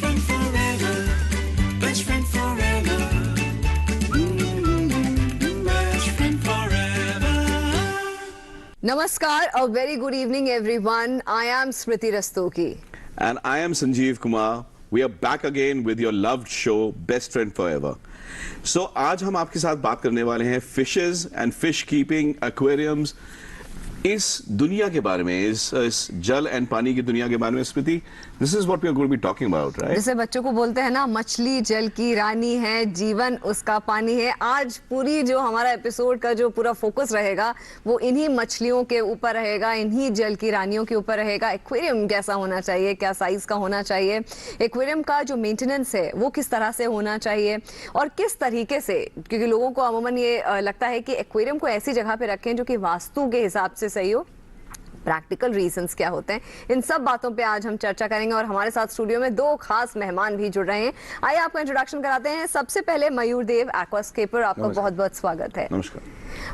friend forever. Best friend forever. Best friend forever. Namaskar, a very good evening everyone. I am Smriti Rastogi. And I am Sanjeev Kumar. We are back again with your loved show, Best Friend Forever. So आज हम आपके साथ बात करने वाले हैं fishes and fish keeping, aquariums, इस दुनिया के बारे में, इस जल एंड पानी की दुनिया के बारे में। Smriti, this is what we are going to be talking about, right? जैसे बच्चों को बोलते हैं ना, मछली जल की रानी है, जीवन उसका पानी है। आज पूरी जो हमारा एपिसोड का जो पूरा फोकस रहेगा वो इन्हीं मछलियों के ऊपर रहेगा, इन्हीं जल की रानियों के ऊपर रहेगा। एक्वेरियम कैसा होना चाहिए, क्या साइज का होना चाहिए, एक्वेरियम का जो मेंटेनेंस है वो किस तरह से होना चाहिए और किस तरीके से, क्योंकि लोगों को अमूमन ये लगता है कि एक्वेरियम को ऐसी जगह पे रखें जो कि वास्तु के हिसाब से सही हो। प्रैक्टिकल रीजंस क्या होते हैं, इन सब बातों पे आज हम चर्चा करेंगे और हमारे साथ स्टूडियो में दो खास मेहमान भी जुड़ रहे हैं। आइए आपको इंट्रोडक्शन कराते हैं। सबसे पहले मयूर देव, एक्वास्केपर, आपका बहुत बहुत स्वागत है। नमस्कार।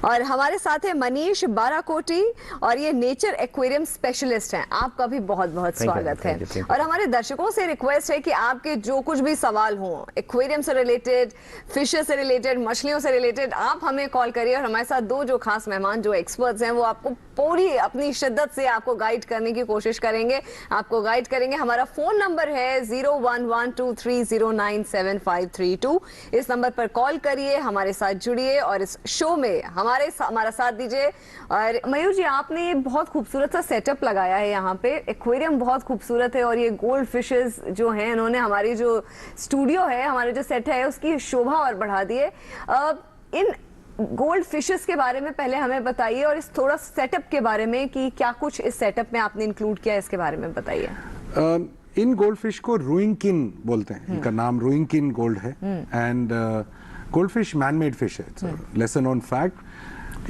और हमारे साथ है मनीष बाराकोटी और ये नेचर एक्वेरियम स्पेशलिस्ट हैं, आपका भी बहुत बहुत स्वागत है। और हमारे दर्शकों से रिक्वेस्ट है कि आपके जो कुछ भी सवाल हो एक्वेरियम से रिलेटेड, फिशेस से रिलेटेड, मछलियों से रिलेटेड, आप हमें कॉल करिए और हमारे साथ दो जो खास मेहमान जो एक्सपर्ट्स हैं वो आपको पूरी अपनी शिद्दत से आपको गाइड करने की कोशिश करेंगे, आपको गाइड करेंगे। हमारा फोन नंबर है 011230975532। इस नंबर पर कॉल करिए, हमारे साथ जुड़िए और इस शो में हमारा साथ दीजिए। और मयूर जी, आपने बहुत खूबसूरत सा सेटअप लगाया है यहाँ पे, एक्वेरियम बहुत खूबसूरत है और ये गोल्ड फिशेस जो हैं इन्होंने हमारी जो स्टूडियो है, हमारे जो सेट है उसकी शोभा और बढ़ा दी है। इन गोल्ड फिशेस के बारे में पहले हमें बताइए और इस थोड़ा सेटअप के बारे में कि क्या कुछ इस सेटअप में आपने इंक्लूड किया, इसके बारे में बताइए। इन गोल्ड फिश को रूइंग किन बोलते हैं, इनका नाम रूइंग किन गोल्ड है। And gold fish man made fish है, लेसन नोन फैक्ट।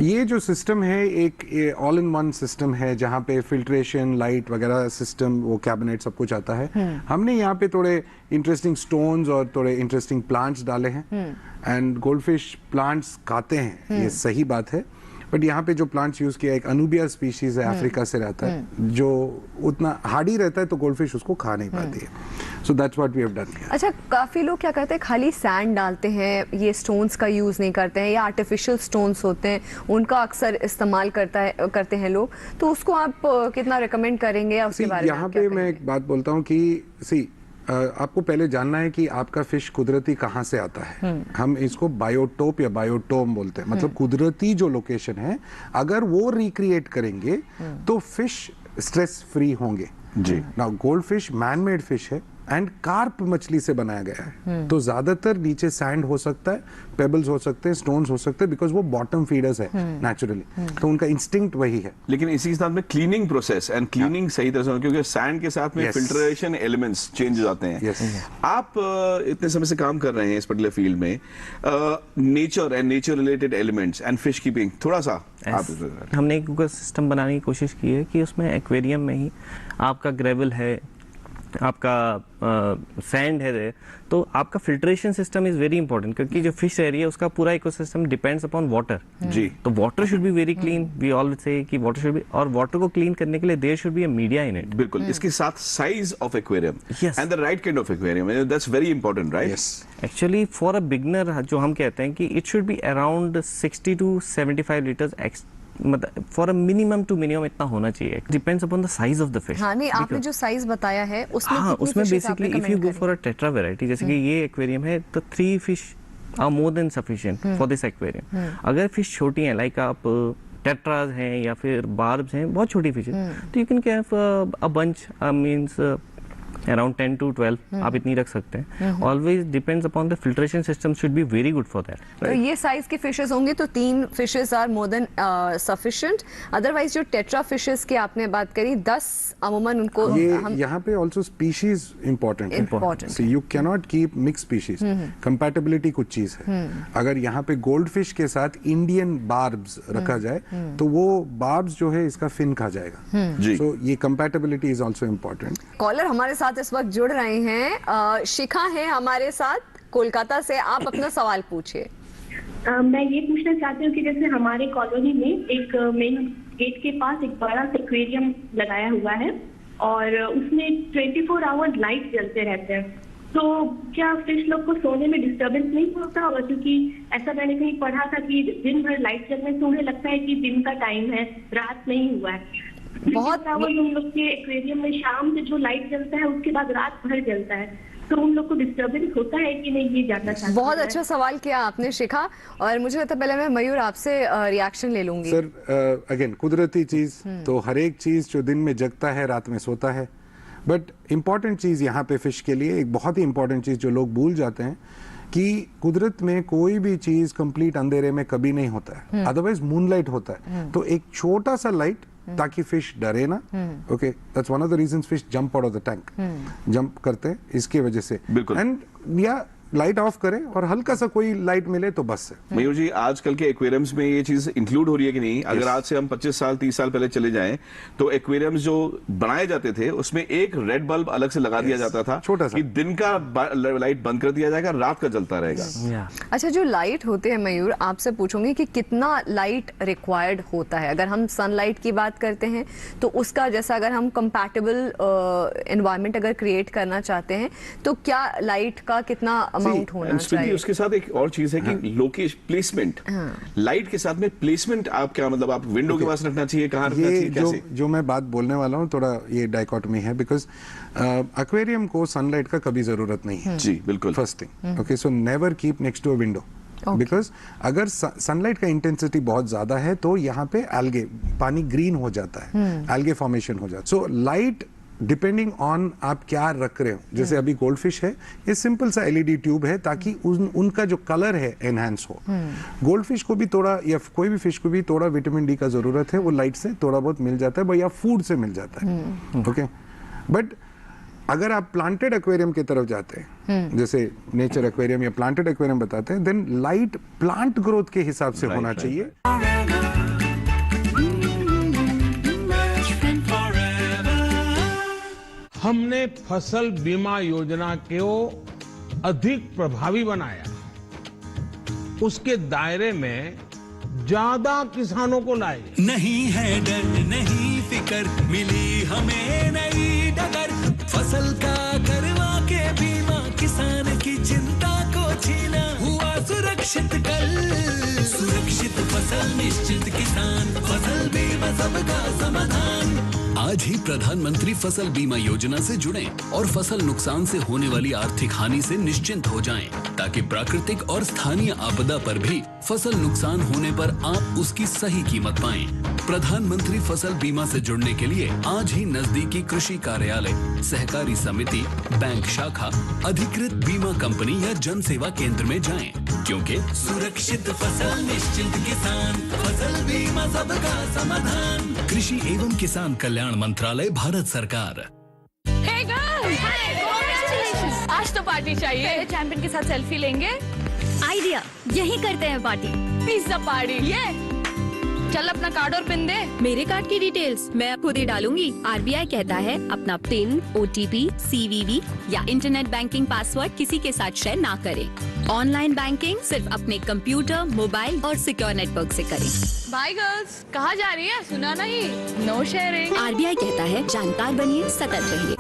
ये जो सिस्टम है एक ऑल इन वन सिस्टम है जहाँ पे फिल्ट्रेशन, लाइट वगैरह सिस्टम, वो कैबिनेट सब कुछ आता है। हमने यहाँ पे थोड़े इंटरेस्टिंग स्टोन्स और थोड़े इंटरेस्टिंग प्लांट्स डाले हैं। एंड गोल्ड फिश प्लांट्स खाते हैं, ये सही बात है। बट यहाँ पे जो प्लांट्स यूज किया, एक अनुबिया स्पीशीज है, अफ्रीका से रहता है, जो उतना हार्डी रहता है तो गोल्डफिश उसको खा नहीं पाती है। So that's what we have done. अच्छा, काफी लोग क्या करते हैं, खाली सैंड डालते हैं, ये स्टोन्स का यूज नहीं करते हैं, या आर्टिफिशियल स्टोन्स होते हैं उनका अक्सर इस्तेमाल करते हैं लोग, तो उसको आप कितना रिकमेंड करेंगे उसके बारे में? यहाँ पे मैं एक बात बोलता हूँ कि आपको पहले जानना है कि आपका फिश कुदरती कहाँ से आता है। हम इसको बायोटोप या बायोटोम बोलते हैं, मतलब कुदरती जो लोकेशन है, अगर वो रिक्रिएट करेंगे तो फिश स्ट्रेस फ्री होंगे। जी। Now gold fish man made fish है एंड कार्प मछली से बनाया गया है, तो ज्यादातर नीचे सैंड हो सकता है, पेबल्स हो सकते हैं, स्टोन्स हो सकते हैं, बिकॉज वो बॉटम फीडर्स है नेचुरली, तो उनका इंस्टिंक्ट वही है। लेकिन इसी के साथ में क्लीनिंग प्रोसेस एंड क्लीनिंग सही तरह से, क्योंकि सैंड के साथ में फिल्ट्रेशन एलिमेंट्स चेंज हो जाते हैं। आप इतने समय से काम कर रहे हैं इस पर्टिकुलर फील्ड में, nature and nature related elements and fish keeping, थोड़ा सा हमने एक सिस्टम बनाने की कोशिश की है कि उसमें एक्वेरियम में ही आपका ग्रेवल है, आपका सैंड है, तो आपका filtration system is very important, क्योंकि जो फिश रह रही है उसका पूरा इकोसिस्टम डिपेंड्स अपॉन वाटर। जी। तो water should be very clean, we always say कि वाटर शुड बी, और वाटर को क्लीन करने के लिए there should be a media in it. बिल्कुल। इसके साथ size of aquarium and the right kind of aquarium, that's very important, right? Yes. Actually for a beginner जो हम कहते हैं कि it should be around 60 to 75 litres, मतलब for a minimum to minimum इतना होना चाहिए, depends upon the size of the fish. हाँ, नहीं, आपने जो साइज बताया है उसमें उसमें basically if you go for a tetra variety, जैसे कि ये एक्वेरियम है, तो 3 fish are more than sufficient for this aquarium. अगर फिश छोटी हैं, लाइक आप टेट्राज हैं या फिर बार्ब्स हैं, बहुत छोटी फिश है, तो you can have a bunch, means around 10 to 12 आप इतनी रख सकते हैं। Always depends upon the filtration system should be very good for that. तो ये साइज के फिशेस होंगे तो 3 fishes are more than sufficient. Otherwise जो टेट्रा फिशेस की आपने बात करी, 10 अमूमन उनको यहाँ पे ऑल्सो स्पीशीज इंपॉर्टेंट है। So you can not keep mix species, compatibility कुछ चीज है। अगर यहाँ पे गोल्ड फिश के साथ इंडियन बार्ब्स रखा जाए तो वो बार्ब्स जो है इसका फिन खा जाएगा। सो ये compatibility is also important. Caller हमारे साथ इस वक्त जुड़ रहे हैं, शिखा है हमारे साथ कोलकाता से, आप अपना सवाल पूछिए। मैं ये पूछना चाहती हूँ कि जैसे हमारे कॉलोनी में एक मेन गेट के पास एक बड़ा सा एक्वेरियम लगाया हुआ है और उसमें 24 आवर्स लाइट जलते रहते हैं, तो क्या फिश लोग को सोने में डिस्टरबेंस नहीं होता होगा? क्योंकि ऐसा मैंने कहीं पढ़ा था कि दिन भर लाइट जलने से उन्हें लगता है कि दिन का टाइम है, रात नहीं हुआ है। उन लोग के एक्वेरियम में शाम से जो लाइट जलता है उसके बाद रात भर जलता है, तो उन लोग को डिस्टरबेंस होता है कि नहीं, ये जानना चाहता हूं। बहुत अच्छा सवाल किया आपने शिखा, और मुझे लगता है पहले मैं मयूर आपसे रिएक्शन ले लूंगी। सर अगेन कुदरती चीज, तो हर एक चीज जो दिन में जगता है रात में सोता है। बट इम्पॉर्टेंट चीज यहाँ पे फिश के लिए एक बहुत ही इम्पॉर्टेंट चीज जो लोग भूल जाते हैं कि कुदरत में कोई भी चीज कंप्लीट अंधेरे में कभी नहीं होता है, अदरवाइज मूनलाइट होता है। तो एक छोटा सा लाइट ताकि फिश डरे ना, okay, that's one of the reasons fish jump out of the tank, jump करते हैं इसकी वजह से। बिल्कुल। एंड या लाइट ऑफ करें और हल्का सा कोई लाइट मिले तो बस है। मयूर जी, आजकल के एक्वेरियम्स में ये चीज इंक्लूड हो रही है कि नहीं? अगर आज से हम 25 साल 30 साल पहले चले जाएं तो एक्वेरियम्स जो बनाए जाते थे उसमें एक रेड बल्ब अलग से लगा दिया जाता था, छोटा सा, कि दिन का लाइट बंद कर दिया जाएगा, रात का जलता रहेगा। अच्छा, जो लाइट होते हैं मयूर, आपसे पूछूंगी कि कितना लाइट रिक्वायर्ड होता है? अगर हम सनलाइट की बात करते हैं तो उसका जैसा अगर हम कंपैटिबल एनवायरनमेंट अगर क्रिएट करना चाहते हैं तो क्या लाइट का कितना अमाउंट होना चाहिए? उसके साथ एक और चीज है कि लोकेशन प्लेसमेंट, लाइट के साथ में प्लेसमेंट, आप क्या मतलब आप विंडो के पास रखना चाहिए, कहाँ रखना चाहिए, कैसे? जो मैं बात बोलने वाला हूँ थोड़ा ये डाइकोटमी है, बिकॉज एक्वेरियम को सनलाइट का कभी जरूरत नहीं है। जी बिल्कुल। First thing, okay, so never keep next to a window, because अगर सनलाइट का इंटेंसिटी बहुत ज्यादा है तो यहाँ पे एल्गे, पानी ग्रीन हो जाता है, एल्गे फॉर्मेशन हो जाता है। सो लाइट डिपेंडिंग ऑन आप क्या रख रहे हो, जैसे अभी गोल्डफिश है, ये सिंपल सा एलईडी ट्यूब है ताकि उनका जो कलर है एनहांस हो। गोल्डफिश को भी थोड़ा, या कोई भी फिश को भी थोड़ा विटामिन डी का जरूरत है, वो लाइट से थोड़ा बहुत मिल जाता है या फूड से मिल जाता है, ओके। बट अगर आप प्लांटेड एक्वेरियम की तरफ जाते हैं, जैसे नेचर एक्वेरियम या प्लांटेड एक्वेरियम बताते हैं, देन लाइट प्लांट ग्रोथ के हिसाब से होना चाहिए। हमने फसल बीमा योजना को अधिक प्रभावी बनाया, उसके दायरे में ज्यादा किसानों को लाए। नहीं है डर, नहीं फिकर, मिली हमें नई डगर, फसल का करवा के बीमा, किसान की चिंता को छीना, हुआ सुरक्षित कल, सुरक्षित फसल निश्चित किसान, फसल बीमा सबका समाधान। आज ही प्रधानमंत्री फसल बीमा योजना से जुड़ें और फसल नुकसान से होने वाली आर्थिक हानि से निश्चिंत हो जाएं, ताकि प्राकृतिक और स्थानीय आपदा पर भी फसल नुकसान होने पर आप उसकी सही कीमत पाएं। प्रधानमंत्री फसल बीमा से जुड़ने के लिए आज ही नजदीकी कृषि कार्यालय, सहकारी समिति, बैंक शाखा, अधिकृत बीमा कंपनी या जन सेवा केंद्र में जाएं, क्योंकि सुरक्षित फसल निश्चिंत किसान, फसल बीमा सबका समाधान। कृषि एवं किसान कल्याण मंत्रालय, भारत सरकार। Hey girls! Hi! Congratulations! आज तो पार्टी चाहिए। चैंपियन के साथ सेल्फी लेंगे। आइडिया, यही करते हैं पार्टी। Pizza party. ये चल अपना कार्ड और पिन दे। मेरे कार्ड की डिटेल्स मैं खुद ही डालूंगी। आरबीआई कहता है अपना पिन, ओटीपी, सीवीवी या इंटरनेट बैंकिंग पासवर्ड किसी के साथ शेयर ना करें। ऑनलाइन बैंकिंग सिर्फ अपने कंप्यूटर, मोबाइल और सिक्योर नेटवर्क से करें। बाय गर्ल्स, कहाँ जा रही है? सुना नहीं? No sharing. आरबीआई कहता है जानकार बनिए, सतर्क रहिए।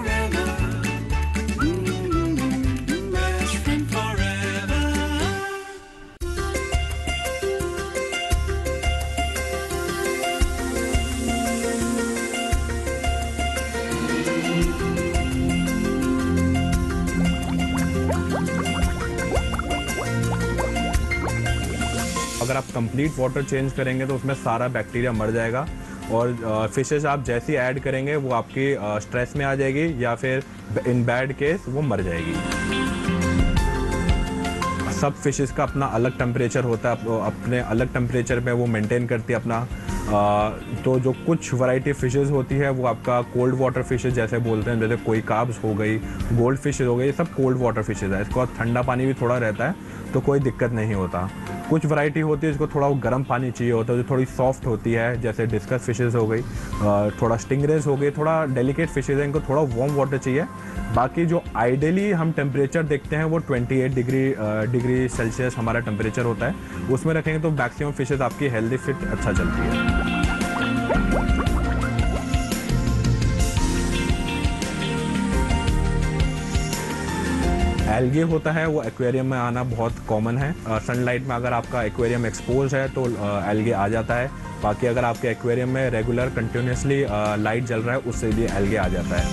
अगर आप कंप्लीट वाटर चेंज करेंगे तो उसमें सारा बैक्टीरिया मर जाएगा, और फिशेस आप जैसे ही ऐड करेंगे वो आपकी स्ट्रेस में आ जाएगी या फिर इन बैड केस वो मर जाएगी। सब फिशेस का अपना अलग टेम्परेचर होता है, अपने अलग टेम्परेचर में वो मेंटेन करती है अपना। तो जो कुछ वैरायटी फिशेस होती है वो आपका कोल्ड वाटर फिशेस जैसे बोलते हैं, जैसे कोई कार्ब्स हो गई, गोल्ड फिशेस हो गई, ये सब कोल्ड वाटर फिशेस है। इसको ठंडा पानी भी थोड़ा रहता है तो कोई दिक्कत नहीं होता। कुछ वैरायटी होती है जिसको थोड़ा गर्म पानी चाहिए होता है, जो थोड़ी सॉफ्ट होती है, जैसे डिस्कस फिशेस हो गई, थोड़ा स्टिंगरेज हो गई, थोड़ा डेलिकेट फिशेस है, इनको थोड़ा वार्म वाटर चाहिए। बाकी जो आइडियली हम टेम्परेचर देखते हैं वो 28 डिग्री सेल्सियस हमारा टेम्परेचर होता है, उसमें रखेंगे तो मैक्सिमम फिशेस आपकी हेल्दी फिट अच्छा चलती है। एल्गे होता है वो एक्वेरियम में आना बहुत कॉमन है। सनलाइट में अगर आपका एक्वेरियम एक्सपोज है तो एल्गे आ जाता है। बाकी अगर आपके एक्वेरियम में रेगुलर कंटिन्यूसली लाइट जल रहा है उससे भी एल्गे आ जाता है।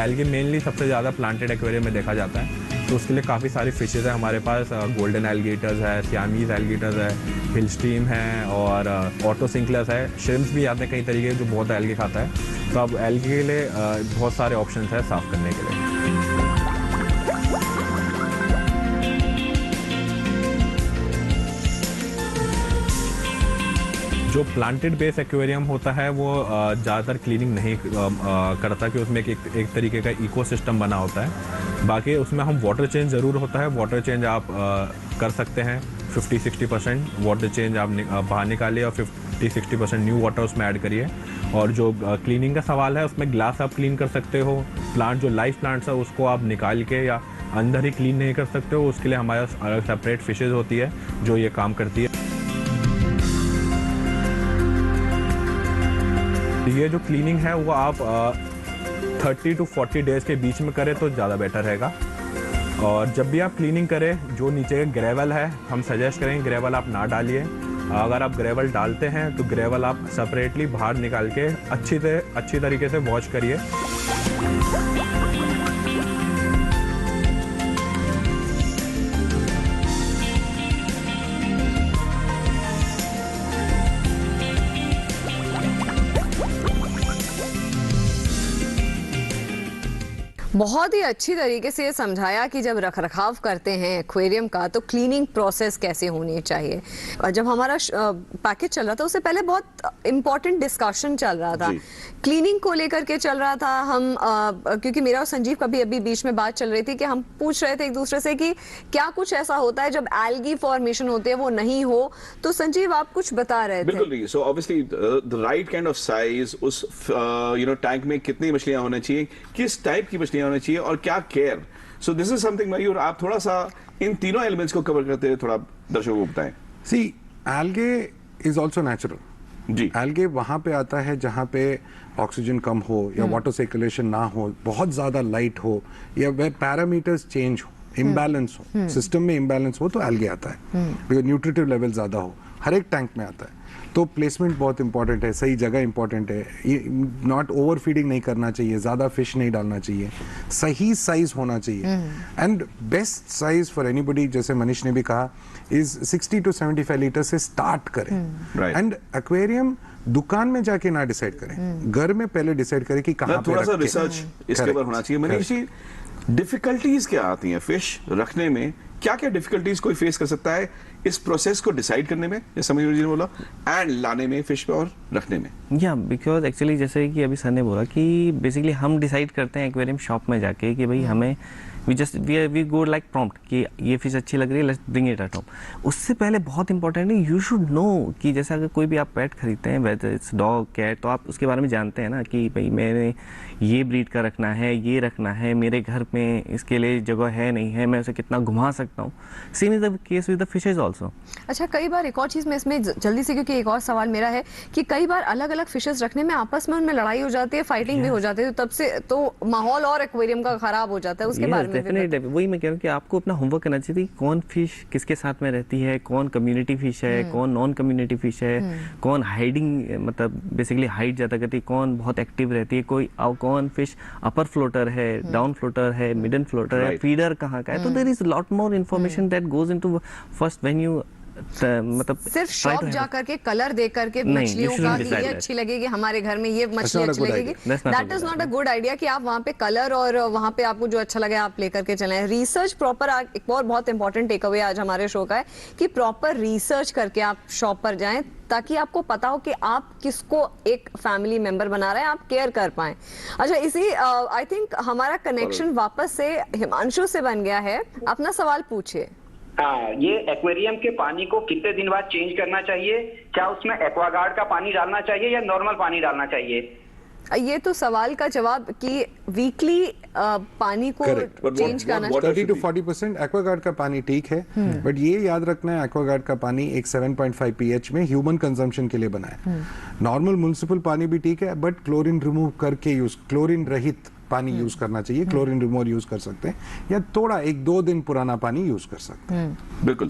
एल्गे मेनली सबसे ज़्यादा प्लांटेड एक्वेरियम में देखा जाता है, तो उसके लिए काफ़ी सारी फिशेज़ है हमारे पास। गोल्डन एल्गेटर्स है, सियामीज एल्गेटर्स है, हिल स्ट्रीम है और ऑटोसिंक्लस है। श्रिम्प्स भी आते हैं कई तरीके जो बहुत एल्गे खाता है। तो अब एल्गे के लिए बहुत सारे ऑप्शंस हैं साफ़ करने के लिए। जो प्लांटेड बेस एक्वेरियम होता है वो ज़्यादातर क्लीनिंग नहीं करता कि उसमें एक तरीके का इकोसिस्टम बना होता है। बाकी उसमें हम वाटर चेंज ज़रूर होता है। वाटर चेंज आप कर सकते हैं 50-60% वाटर चेंज आप बाहर निकालिए और 50-60% न्यू वाटर उसमें ऐड करिए। और जो क्लीनिंग का सवाल है उसमें ग्लास आप क्लीन कर सकते हो। प्लांट जो लाइव प्लांट्स है उसको आप निकाल के या अंदर ही क्लीन नहीं कर सकते हो, उसके लिए हमारे पास अलग सेपरेट फिशेज़ होती है जो ये काम करती है। ये जो क्लीनिंग है वो आप 30 to 40 डेज़ के बीच में करें तो ज़्यादा बेटर रहेगा। और जब भी आप क्लीनिंग करें जो नीचे ग्रेवल है हम सजेस्ट करेंगे ग्रेवल आप ना डालिए। अगर आप ग्रेवल डालते हैं तो ग्रेवल आप सेपरेटली बाहर निकाल के अच्छी तरीके से वॉश करिए। बहुत ही अच्छी तरीके से ये समझाया कि जब रखरखाव करते हैं एक्वेरियम का तो क्लीनिंग प्रोसेस कैसे होनी चाहिए। और जब हमारा पैकेज चल रहा था उससे पहले बहुत इंपॉर्टेंट डिस्कशन चल रहा था, क्लीनिंग को लेकर के चल रहा था। हम क्योंकि मेरा और संजीव का भी अभी बीच में बात चल रही थी कि हम पूछ रहे थे एक दूसरे से कि क्या कुछ ऐसा होता है जब एल्गी फॉर्मेशन होते हैं वो नहीं हो। तो संजीव आप कुछ बता रहे थे। बिल्कुल। So obviously the right kind of size, उस टैंक में कितनी मछलियां होनी चाहिए, किस टाइप की मछलियां होनी चाहिए और क्या care. So this is something Mayur आप थोड़ा सा इन तीनों एलिमेंट्स को कवर करते हुए थोड़ा दर्शकों को बताएं। Sea algae is also natural. जी, एल्गे वहां पे आता है जहां पे ऑक्सीजन कम हो या वाटर सर्कुलेशन ना हो, बहुत ज्यादा लाइट हो या वे पैरामीटर्स चेंज हो, इम्बैलेंस हो, सिस्टम में इम्बैलेंस हो तो एल्गे आता है। बिकॉज न्यूट्रिटिव लेवल ज्यादा हो, हर एक टैंक में आता है। तो प्लेसमेंट बहुत इंपॉर्टेंट है, सही जगह इंपॉर्टेंट है। नॉट ओवर फीडिंग नहीं करना चाहिए, ज्यादा फिश नहीं डालना चाहिए, सही साइज होना चाहिए। And best size for anybody, जैसे मनीष ने भी कहा, इज 60 to 75 लीटर से स्टार्ट करें। एंड एक्वेरियम दुकान में जाके ना डिसाइड करें, घर में पहले डिसाइड करें कि कहां पे थोड़ा सा रिसर्च इसके ऊपर होना चाहिए। मनीष जी, डिफिकल्टीज क्या आती हैं फिश रखने में? क्या क्या डिफिकल्टीज कोई फेस कर सकता है इस प्रोसेस को डिसाइड करने में, जैसे मयूर जी ने बोला, एंड लाने में फिश पे और रखने में? या बिकॉज एक्चुअली जैसे कि अभी सर ने बोला कि बेसिकली हम डिसाइड करते हैं एक्वेरियम शॉप में जाके कि भाई हमें वी गो लाइक प्रॉम्प्ट कि ये फिश अच्छी लग रही है, let's bring it at home. उससे पहले बहुत इंपॉर्टेंट है यू शुड नो कि जैसे अगर कोई भी आप पेट खरीदते हैं, वेदर इट्स डॉग कैट, तो आप उसके बारे में जानते हैं ना कि भाई मैंने ये ब्रीड का रखना है, ये रखना है, मेरे घर में इसके लिए जगह है नहीं है, मैं उसे कितना घुमा सकता हूँ। Same is the case with the fishes also. अच्छा, कई बार एक और चीज मैं इसमें जल्दी से, क्योंकि एक और सवाल मेरा है कि कई बार अलग अलग फिशेज रखने में आपस में उनमें लड़ाई हो जाती है, फाइटिंग भी हो जाती है, तो तब से तो माहौल और एक्वेरियम का खराब हो जाता है। उसके बारे में वही मैं कह रहा हूँ कि आपको अपना होमवर्क करना चाहिए कि कौन फिश किसके साथ में रहती है, कौन कम्युनिटी फिश है, कौन नॉन कम्युनिटी फिश है, कौन हाइडिंग मतलब बेसिकली हाइड ज्यादा करती है, कौन बहुत एक्टिव रहती है, कौन फिश अपर फ्लोटर है, डाउन फ्लोटर है, मिडन फ्लोटर है, फीडर कहाँ का है। तो there is lot more information that goes into first when you मतलब सिर्फ शॉप जा करके कलर देख करके मछलियों का ये अच्छी लगेगी, हमारे घर में ये मछली अच्छी लगेगी, that is not a good idea कि आप वहाँ पे कलर और वहाँ पे आपको जो अच्छा लगे आप लेकर के चलें। रिसर्च प्रॉपर, एक और बहुत इंपॉर्टेंट टेक अवे आज हमारे शो का है कि प्रॉपर रिसर्च करके आप शॉप पर जाएं ताकि आपको पता हो कि आप किसको एक फैमिली मेंबर बना रहे हैं, आप केयर कर पाए। अच्छा, इसी आई थिंक हमारा कनेक्शन वापस से हिमांशु से बन गया है, अपना सवाल पूछिए। हाँ, ये एक्वेरियम के पानी को कितने दिन बाद चेंज करना चाहिए? क्या उसमें एक्वागार्ड का पानी डालना चाहिए या नॉर्मल पानी डालना चाहिए? ये तो सवाल का जवाब कि वीकली पानी को चेंज करना 30 to 40% एक्वागार्ड का पानी ठीक है, बट ये याद रखना है एक्वागार्ड का पानी एक 7.5 pH में ह्यूमन कंजम्पशन के लिए बना है। नॉर्मल म्युनिसिपल पानी भी ठीक है, बट क्लोरीन रिमूव करके क्लोरीन रहित पानी यूज करना चाहिए। क्लोरीन रिमूवर यूज कर सकते हैं या थोड़ा 1-2 दिन पुराना पानी यूज कर सकते हैं। बिल्कुल।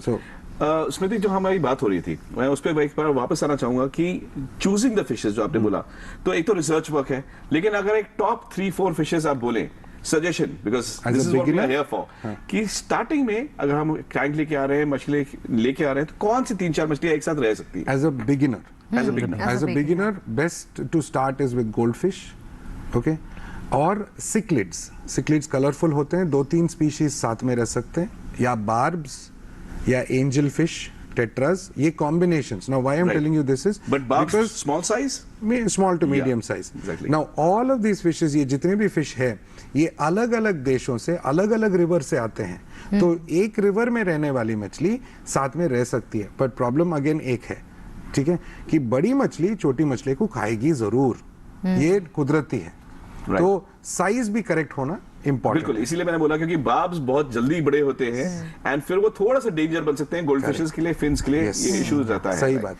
स्मृति, जो हमारी बात हो रही थी, मैं उस पर एक बार वापस आना चाहूंगा कि चूजिंग द फिशेस जो आपने बोला, तो एक तो रिसर्च वर्क है, लेकिन अगर एक टॉप 3-4 फिशेस आप बोलें, suggestion, because this is what we are here for, कि स्टार्टिंग में अगर हम क्रैंक लेके आ रहे हैं, मछली लेके आ रहे हैं, तो कौन सी 3-4 मछलियां एक साथ रह सकती है? As a beginner best to start is with gold fish, okay, और सिक्लिड्स कलरफुल होते हैं, 2-3 स्पीशीज साथ में रह सकते हैं, या बार्ब्स या एंजल फिश, टेट्रास, ये combinations. Now why I am telling you this is because small size, small to medium size. Now all of these fishes, ये जितने भी फिश है, ये अलग अलग देशों से, अलग अलग रिवर से आते हैं। तो एक रिवर में रहने वाली मछली साथ में रह सकती है, बट प्रॉब्लम अगेन एक है, ठीक है, कि बड़ी मछली छोटी मछली को खाएगी जरूर, ये कुदरती है। तो साइज भी करेक्ट होना इंपॉर्टेंट। बिल्कुल, इसीलिए मैंने बोला, क्योंकि बार्ब्स बहुत जल्दी बड़े होते हैं एंड फिर वो थोड़ा सा डेंजर बन सकते हैं गोल्ड फिशेस के लिए, फिन्स के लिए, ये इश्यूज रहता है। सही बात।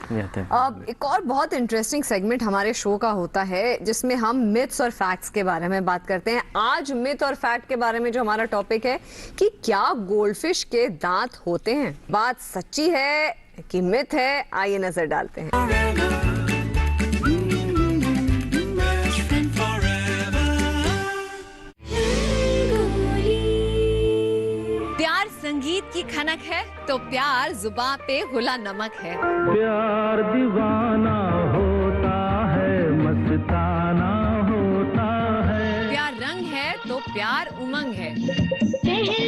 अब एक और बहुत इंटरेस्टिंग सेगमेंट हमारे शो का होता है जिसमें हम मिथ्स और फैक्ट्स के बारे में बात करते हैं। आज मिथ और फैक्ट के बारे में जो हमारा टॉपिक है कि क्या गोल्डफिश के दांत होते हैं? बात सच्ची है कि मिथ है? आइए नजर डालते हैं। संगीत की खनक है तो प्यार जुबां पे घुला नमक है। प्यार दीवाना होता है, मस्ताना होता है। प्यार रंग है तो प्यार उमंग है। पहले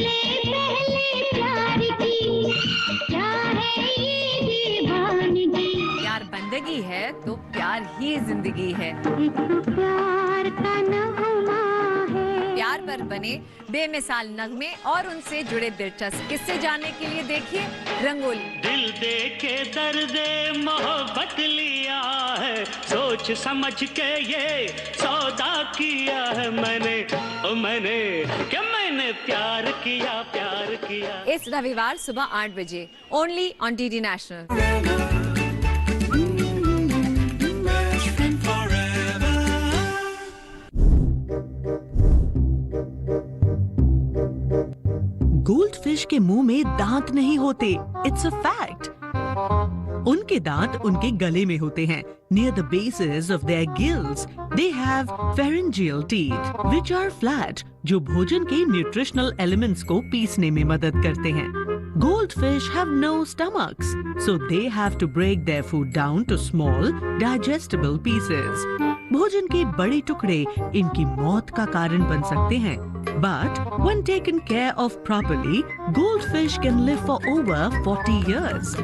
पहले प्यार की क्या है ये दीवानगी। प्यार बंदगी है तो प्यार ही जिंदगी है। एक प्यार का नगमा है। प्यार पर बने बेमिसाल नगमे और उनसे जुड़े दिलचस्प किस्से जानने के लिए देखिए रंगोली। दिल दे के दर्दे मोहब्बत लिया है, सोच समझ के ये सौदा किया है मैंने प्यार किया। इस रविवार सुबह 8 बजे only on DD national. Goldfish के मुंह में दांत नहीं होते, इट्स अ फैक्ट। उनके दांत उनके गले में होते हैं, near the bases of their gills. They have pharyngeal teeth, which are flat, जो भोजन के न्यूट्रिशनल एलिमेंट्स को पीसने में मदद करते हैं। Goldfish have no stomachs, so they have to break their food down to small, digestible pieces. भोजन के बड़े टुकड़े इनकी मौत का कारण बन सकते हैं, but when taken care of properly, goldfish can live for over 40 years.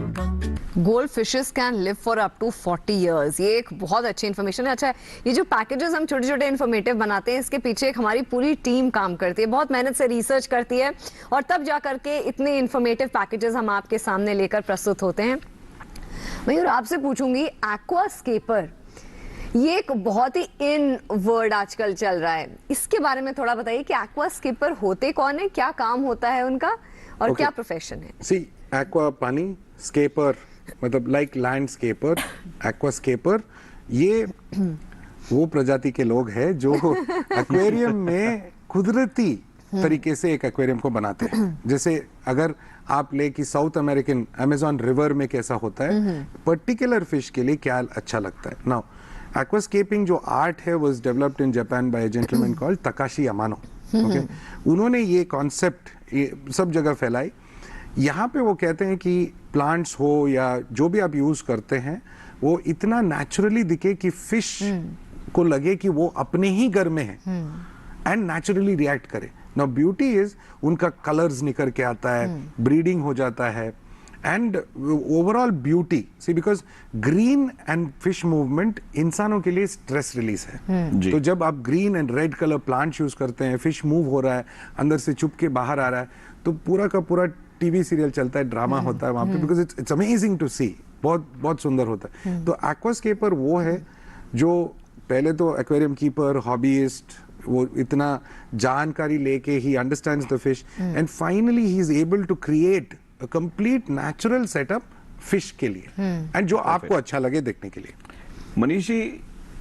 Goldfishes can live for up to 40 years. ये एक बहुत अच्छी इन्फॉर्मेशन है। अच्छा, ये जो पैकेजेस हम छोटे छोटे इन्फॉर्मेटिव बनाते हैं, इसके पीछे एक हमारी पूरी टीम काम करती है, बहुत मेहनत से रिसर्च करती है और तब जा करके इतने इन्फॉर्मेटिव पैकेजेस हम आपके सामने लेकर प्रस्तुत होते हैं। मयूर, आपसे पूछूंगी, एक्वास्केपर ये एक बहुत ही इन वर्ड आजकल चल रहा है, इसके बारे में थोड़ा बताइए कि एक्वास्केपर होते कौन है, क्या काम होता है उनका और क्या प्रोफेशन है? सी, एक्वा पानी, स्केपर मतलब लाइक लैंडस्केपर, एक्वास्केपर ये वो प्रजाति के लोग हैं जो एक्वेरियम में कुदरती तरीके से एक एक्वेरियम को बनाते हैं। जैसे अगर आप ले कि साउथ अमेरिकन अमेज़न रिवर में कैसा होता है, पर्टिकुलर फिश के लिए क्या अच्छा लगता है। नाउ aquascaping जो आर्ट है was developed in Japan by a gentleman called Takashi Amano. Okay? उन्होंने ये कॉन्सेप्ट सब जगह फैलाई। यहाँ पे वो कहते हैं कि प्लांट्स हो या जो भी आप यूज करते हैं वो इतना नेचुरली दिखे कि फिश को लगे कि वो अपने ही घर में है एंड नेचुरली रिएक्ट करे। नाउ ब्यूटी इज उनका कलर्स निकल के आता है, ब्रीडिंग हो जाता है and overall beauty. See, because green and fish movement इंसानों के लिए स्ट्रेस रिलीज है। तो जब आप green and red colour plant use करते हैं, फिश मूव हो रहा है, अंदर से चुप के बाहर आ रहा है, तो पूरा का पूरा टीवी सीरियल चलता है, ड्रामा होता है वहां पे, बिकॉज इट्स अमेजिंग टू सी, बहुत बहुत सुंदर होता है। तो एक्वास्केपर वो है जो पहले तो एक्वेरियम कीपर, हॉबीइस्ट, वो इतना जानकारी लेके ही understands the fish and finally he is able to create a complete natural setup fish के लिए एंड जो आपको अच्छा लगे देखने के लिए। मनीष जी,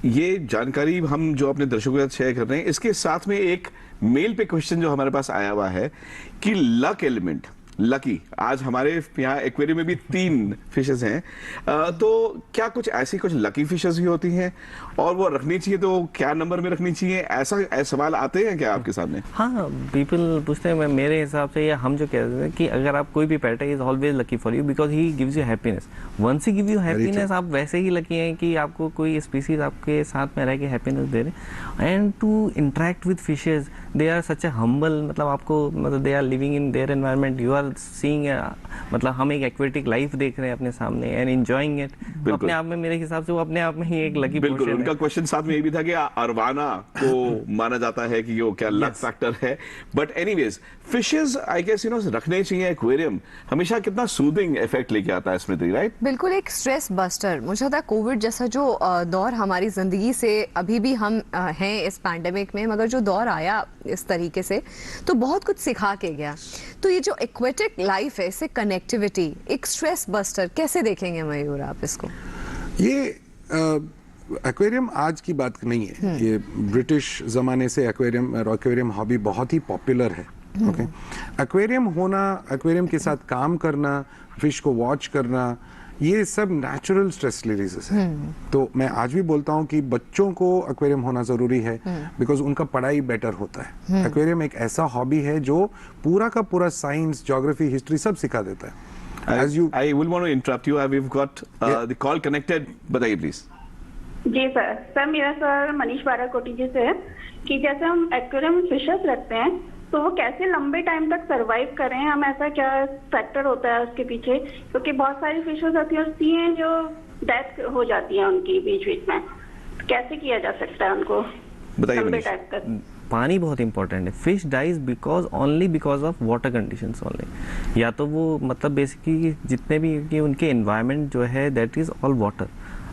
ये जानकारी हम जो अपने दर्शकों के साथ शेयर कर रहे हैं, इसके साथ में एक मेल पे क्वेश्चन जो हमारे पास आया हुआ है कि लक एलिमेंट, लकी, आज हमारे यहाँ एक्वेरियम में भी 3 फिशेस हैं, तो क्या कुछ ऐसी कुछ लकी फिशेस भी होती हैं और वो रखनी चाहिए तो क्या नंबर में रखनी चाहिए, ऐसा सवाल आते हैं क्या आपके सामने? हाँ, पीपल पूछते हैं। मेरे हिसाब से या हम जो कहते हैं कि अगर आप कोई भी पेट है, is always lucky for you because he gives you happiness. Once he give you happiness, आप वैसे ही लकी हैं कि आपको कोई स्पीसीज आपके साथ में रह के हैप्पीनेस दे रहे। And to interact with fishes, they are such a humble, मतलब आपको, मतलब they are living in their environment, you are seeing, मतलब हम एक एक्वेटिक लाइफ देख रहे हैं अपने सामने एंड एंजॉयिंग इट। अपने आप में मेरे हिसाब से वो अपने आप में ही एक लकी बिल्कुल। उनका क्वेश्चन साथ में ये भी था कि अरवाना को माना जाता है कि वो क्या लक फैक्टर है, but anyways fishes I guess रखने चाहिए एक्वेरियम, हमेशा कितना सूदिंग इफेक्ट लेके आता है स्मृति, राइट? बिल्कुल, एक स्ट्रेस बस्टर। मुझे लगता है कोविड जैसा जो दौर हमारी जिंदगी से अभी भी हम हैं इस पैंडेमिक में, मगर जो दौर आया इस तरीके से तो बहुत कुछ सिखा के गया। तो ये जो एक्वेटिक लाइफ है, इससे कनेक्टिविटी, एक स्ट्रेस बस्टर, कैसे देखेंगे मयूर आप इसको? ये एक्वेरियम आज की बात नहीं है, ये ब्रिटिश जमाने से एक्वेरियम हॉबी बहुत ही पॉपुलर है। ओके, एक्वेरियम होना, एक्वेरियम के साथ काम करना, फिश को वॉच करना, ये सब नेचुरल स्ट्रेस रिलीजेस है। तो मैं आज भी बोलता हूँ कि बच्चों को एक्वेरियम होना जरूरी है बिकॉज उनका पढ़ाई बेटर होता है। एक्वेरियम एक ऐसा हॉबी है जो पूरा का पूरा साइंस, ज्योग्राफी, हिस्ट्री सब सिखा देता है। I will want to interrupt you. We've got the call connected. बताइए प्लीज। जी सर, मेरा सवाल मनीष बाराकोटी जी से है कि जैसे हम एक्वेरियम में फिशेस रखते हैं तो वो कैसे लंबे टाइम तक सरवाइव कर रहे हैं, हम ऐसा क्या फैक्टर होता है उसके पीछे? क्योंकि बहुत सारी फिशेस होती हैं जो डेथ हो जाती है उनकी बीच में, कैसे किया जा सकता है उनको लंबे टाइम तक? पानी बहुत इंपॉर्टेंट है। Fish dies only because of water conditions only. या तो वो मतलब बेसिकली जितने भी उनके एनवायरनमेंट जो है दैट इज ऑल वाटर।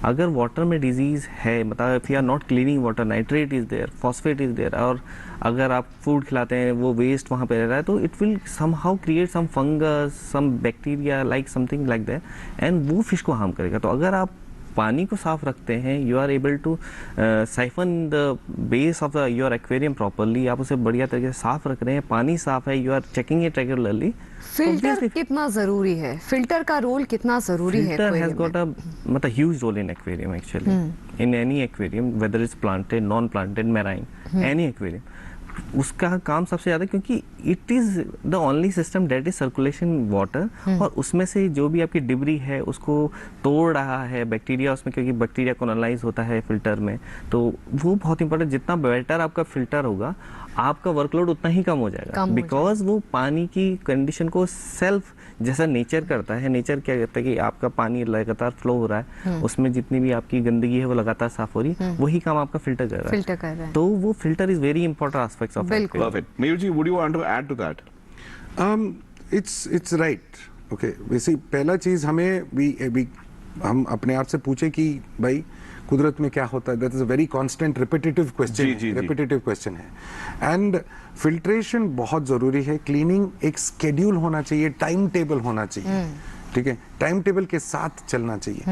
अगर वाटर में डिजीज है, मतलब if you are not cleaning water, nitrate is there, phosphate is there, और अगर आप फूड खिलाते हैं वो वेस्ट वहाँ पे रह रहा है, तो it will somehow create some fungus, some bacteria like something like that, and वो फिश को हार्म करेगा। तो अगर आप पानी को साफ रखते हैं, you are able to siphon the base of the your aquarium properly, आप उसे बढ़िया तरीके से साफ रख रहे हैं, पानी साफ है, you are checking it regularly. Filter कितना जरूरी है? फिल्टर का रोल कितना जरूरी है? फिल्टर हैज गॉट अ मतलब huge role in aquarium actually, in any aquarium, whether is planted, non planted, marine, any aquarium. उसका काम सबसे ज्यादा, क्योंकि it is the only system that is circulation water, और उसमें से जो भी आपकी डिब्री है उसको तोड़ रहा है बैक्टीरिया उसमें, क्योंकि बैक्टीरिया कोलोनाइज होता है फिल्टर में, तो वो बहुत इंपॉर्टेंट। जितना बेटर आपका फिल्टर होगा, आपका वर्कलोड उतना ही कम हो जाएगा, बिकॉज वो पानी की कंडीशन को सेल्फ जैसा नेचर करता है। नेचर क्या करता है कि आपका पानी लगातार फ्लो हो रहा है, उसमें जितनी भी आपकी गंदगी है वो लगातार साफ हो रही है, वही काम आपका फिल्टर कर रहा है। तो वो filter is very important aspects of it. Perfect. Mayur ji, would you want to add to that? It's right. Okay, वैसे पहला चीज हमें हम अपने आप से पूछे कि भाई कुदरत में क्या होता है। That is a very constant repetitive question है। एंड फिल्ट्रेशन बहुत जरूरी है। क्लीनिंग एक स्केड्यूल होना चाहिए, टाइम टेबल होना चाहिए, ठीक है, टाइम टेबल के साथ चलना चाहिए।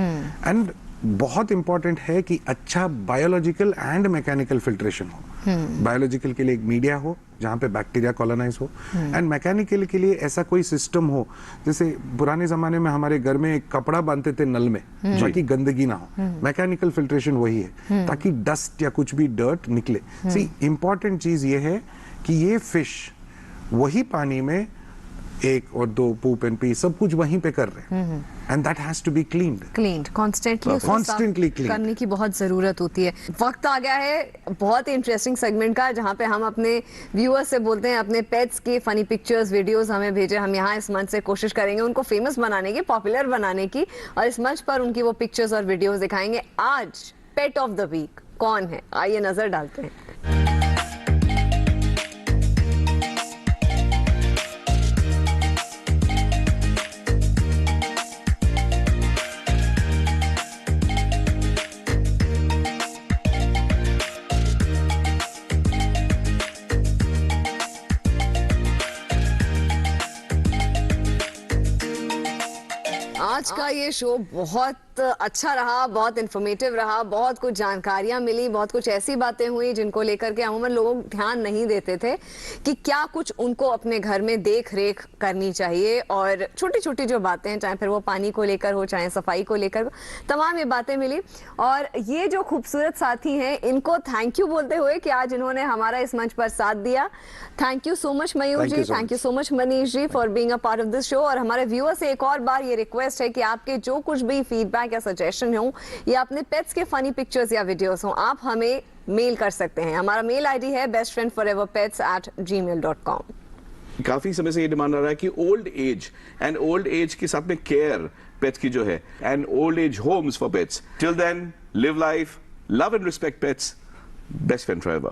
एंड बहुत इंपॉर्टेंट है कि अच्छा बायोलॉजिकल एंड मैकेनिकल फिल्ट्रेशन हो। बायोलॉजिकल के लिए एक मीडिया हो जहाँ पे बैक्टीरिया कॉलोनाइज हो, एंड मैकेनिकल के लिए ऐसा कोई सिस्टम हो, जैसे पुराने जमाने में हमारे घर में एक कपड़ा बांधते थे नल में ताकि गंदगी ना हो। मैकेनिकल फिल्ट्रेशन वही है, ताकि डस्ट या कुछ भी डर्ट निकले। सी, इंपॉर्टेंट चीज ये है कि ये फिश वही पानी में 1 और 2 पूप एंड पी सब कुछ वहीं पे कर रहे हैं, and that has to be cleaned constantly करने की बहुत जरूरत होती है। वक्त आ गया है बहुत ही इंटरेस्टिंग सेगमेंट का, जहाँ पे हम अपने व्यूअर्स से बोलते हैं अपने पेट्स की फनी पिक्चर्स, वीडियोस हमें भेजें। हम यहाँ इस मंच से कोशिश करेंगे उनको फेमस बनाने की, पॉपुलर बनाने की, और इस मंच पर उनकी वो पिक्चर्स और वीडियोस दिखाएंगे। आज पेट ऑफ द वीक कौन है, आइए नजर डालते हैं। आज का ये शो बहुत अच्छा रहा, बहुत इन्फॉर्मेटिव रहा, बहुत कुछ जानकारियां मिली, बहुत कुछ ऐसी बातें हुई जिनको लेकर के अमूमन लोग ध्यान नहीं देते थे कि क्या कुछ उनको अपने घर में देख रेख करनी चाहिए, और छोटी छोटी जो बातें हैं, चाहे फिर वो पानी को लेकर हो, चाहे सफाई को लेकर, तमाम ये बातें मिली। और ये जो खूबसूरत साथी हैं, इनको थैंक यू बोलते हुए कि आज इन्होंने हमारा इस मंच पर साथ दिया। Thank you so much Mayur ji, thank you so much Manish ji for being a part of this show. और हमारे व्यूअर से एक और बार ये रिक्वेस्ट है कि आपके जो कुछ भी फीडबैक या सजेशन हो या अपने पेट्स के फनी पिक्चर्स या वीडियोस हो, आप हमें मेल कर सकते हैं। हमारा मेल आईडी है bestfriendforeverpets@gmail.com। काफी समय से ये डिमांड आ रहा है कि ओल्ड एज के साथ में केयर पेट्स की जो है, and old age homes for pets. Till then, live life, love and respect pets, best friend forever.